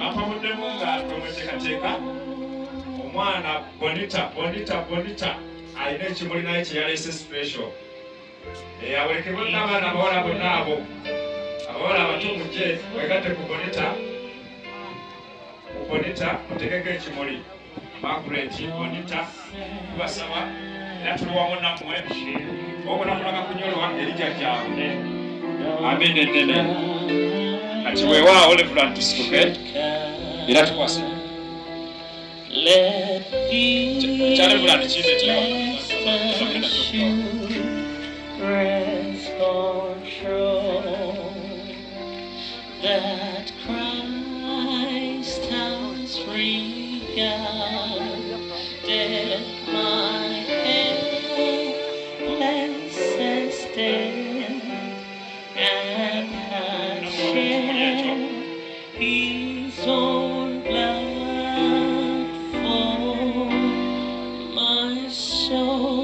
apamuddemu nga twemweteekateeka omwana bonita alina ekimuli naye kyeyaleese special awolekebwe n'abaana abawala bonna abo abawala abato mujje wegatte ku bonita mutegeko ekimuli makureti bonita tubasaba era tuli wamu nammwe obonamulaga kunyolwa erijjajjaawe amene ennene kati weewaawo levulani tusituke era tukwasa ekyalevulani kindeetera that Christ has regarded my helpless estate and has shed His own blood for my soul.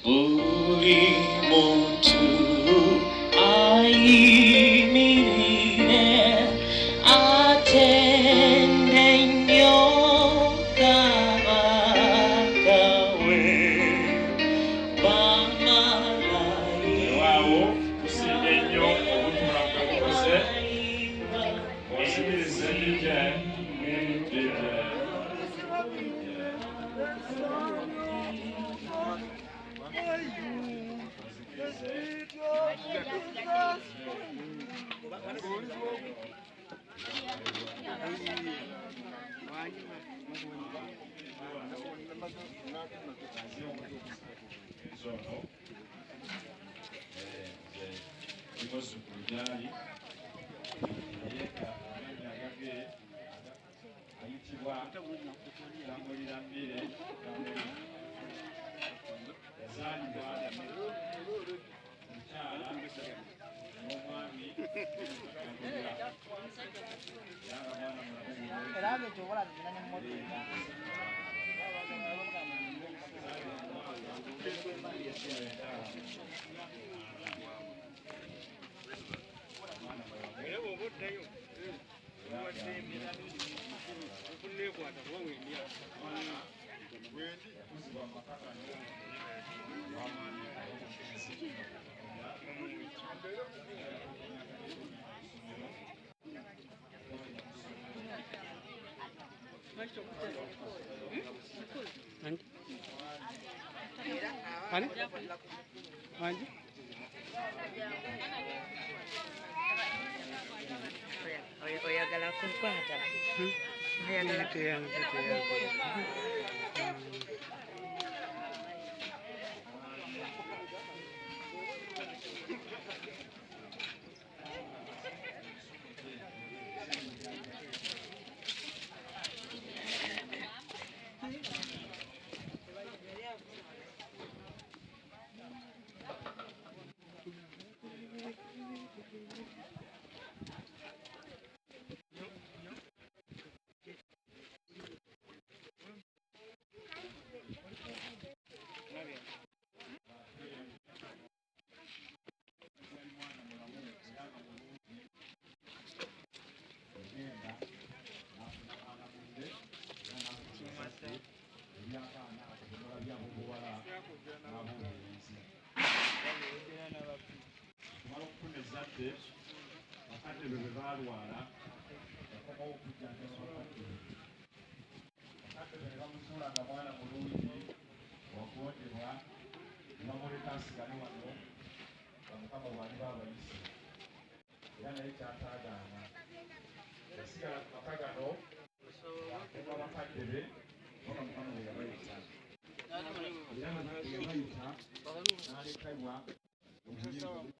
Buri muntu ayimire atende nnyo kabakawe bamalayo waawo kusinga ennyo obutumula bwebukoze osibirize DJ oyagala kunkwata oyagala